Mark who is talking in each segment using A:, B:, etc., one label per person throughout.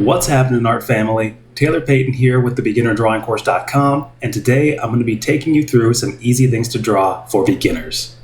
A: What's happening, art family? Taylor Payton here with thebeginnerdrawingcourse.com, and today I'm going to be taking you through some easy things to draw for beginners.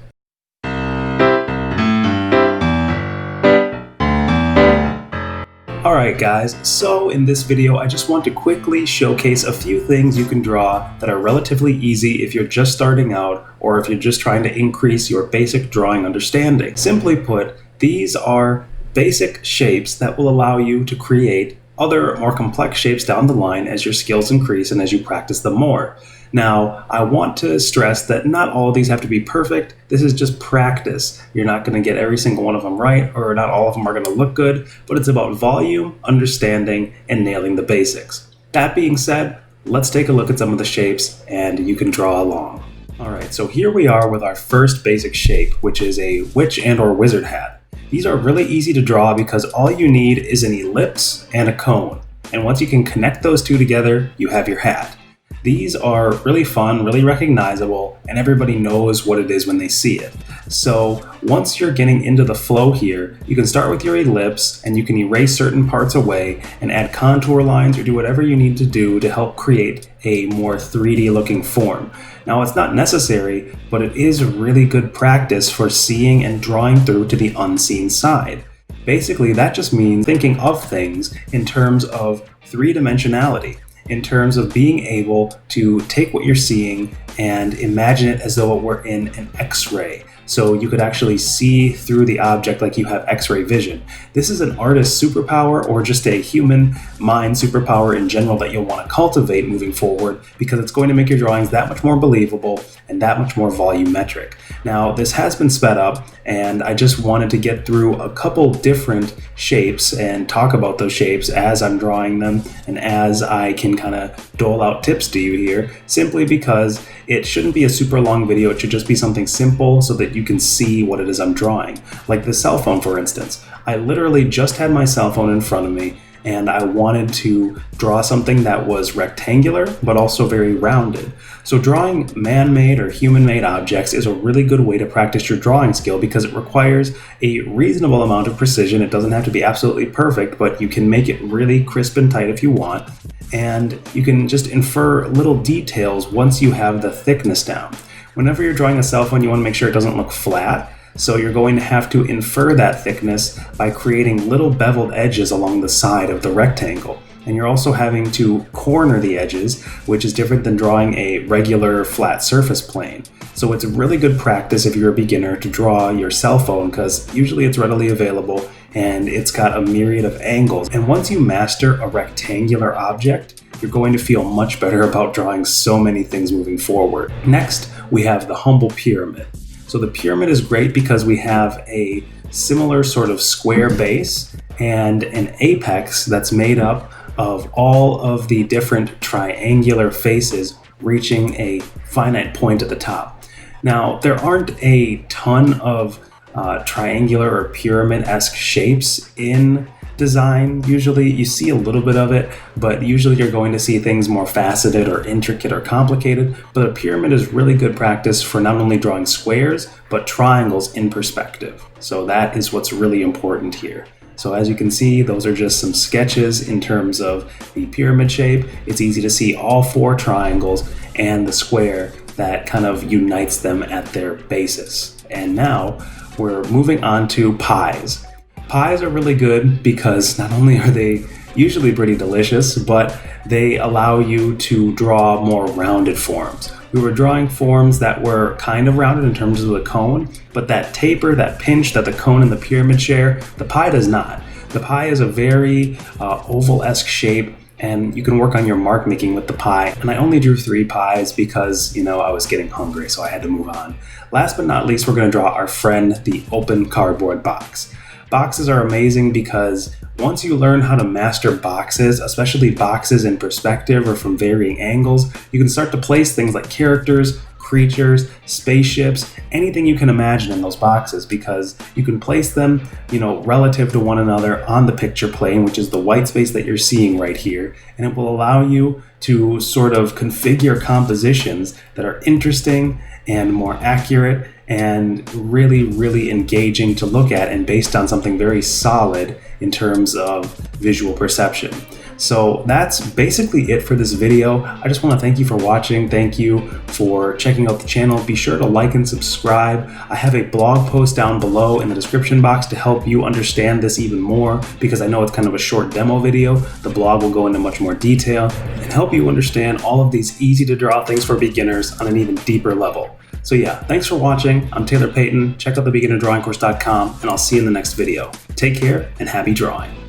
A: Alright guys, so in this video I just want to quickly showcase a few things you can draw that are relatively easy if you're just starting out or if you're just trying to increase your basic drawing understanding. Simply put, these are basic shapes that will allow you to create other more complex shapes down the line as your skills increase and as you practice them more. Now, I want to stress that not all of these have to be perfect. This is just practice. You're not going to get every single one of them right, or not all of them are going to look good, but it's about volume, understanding, and nailing the basics. That being said, let's take a look at some of the shapes and you can draw along. Alright, so here we are with our first basic shape, which is a witch and or wizard hat. These are really easy to draw because all you need is an ellipse and a cone. And once you can connect those two together, you have your hat. These are really fun, really recognizable, and everybody knows what it is when they see it. So once you're getting into the flow here, you can start with your ellipse and you can erase certain parts away and add contour lines or do whatever you need to do to help create a more 3D looking form. Now it's not necessary, but it is really good practice for seeing and drawing through to the unseen side. Basically, that just means thinking of things in terms of three-dimensionality, in terms of being able to take what you're seeing and imagine it as though it were in an X-ray. So you could actually see through the object like you have X-ray vision. This is an artist's superpower or just a human mind superpower in general that you'll want to cultivate moving forward because it's going to make your drawings that much more believable and that much more volumetric. Now, this has been sped up and I just wanted to get through a couple different shapes and talk about those shapes as I'm drawing them and as I can kind of dole out tips to you here, simply because it shouldn't be a super long video. It should just be something simple so that you can see what it is I'm drawing. Like the cell phone, for instance. I literally just had my cell phone in front of me and I wanted to draw something that was rectangular but also very rounded. So drawing man-made or human-made objects is a really good way to practice your drawing skill because it requires a reasonable amount of precision. It doesn't have to be absolutely perfect, but you can make it really crisp and tight if you want. And you can just infer little details once you have the thickness down. Whenever you're drawing a cell phone, you want to make sure it doesn't look flat. So you're going to have to infer that thickness by creating little beveled edges along the side of the rectangle. And you're also having to corner the edges, which is different than drawing a regular flat surface plane. So it's really good practice if you're a beginner to draw your cell phone because usually it's readily available and it's got a myriad of angles. And once you master a rectangular object, you're going to feel much better about drawing so many things moving forward. Next, we have the humble pyramid. So the pyramid is great because we have a similar sort of square base and an apex that's made up of all of the different triangular faces reaching a finite point at the top. Now, there aren't a ton of triangular or pyramid-esque shapes in design. Usually you see a little bit of it, but usually you're going to see things more faceted or intricate or complicated. But a pyramid is really good practice for not only drawing squares, but triangles in perspective. So that is what's really important here. So as you can see, those are just some sketches in terms of the pyramid shape. It's easy to see all four triangles and the square that kind of unites them at their basis. And now we're moving on to pies. Pies are really good because not only are they usually pretty delicious, but they allow you to draw more rounded forms. We were drawing forms that were kind of rounded in terms of the cone, but that taper, that pinch that the cone and the pyramid share, the pie does not. The pie is a very oval-esque shape, and you can work on your mark making with the pie. And I only drew 3 pies because, I was getting hungry, so I had to move on. Last but not least, we're going to draw our friend, the open cardboard box. Boxes are amazing because once you learn how to master boxes, especially boxes in perspective or from varying angles, you can start to place things like characters, creatures, spaceships, anything you can imagine in those boxes because you can place them, relative to one another on the picture plane, which is the white space that you're seeing right here, and it will allow you to sort of configure compositions that are interesting and more accurate and really, really engaging to look at, and based on something very solid in terms of visual perception. So that's basically it for this video. I just want to thank you for watching. Thank you for checking out the channel. Be sure to like and subscribe. I have a blog post down below in the description box to help you understand this even more, because I know it's kind of a short demo video. The blog will go into much more detail and help you understand all of these easy to draw things for beginners on an even deeper level. So yeah, thanks for watching. I'm Taylor Payton. Check out thebeginnerdrawingcourse.com, and I'll see you in the next video. Take care and happy drawing.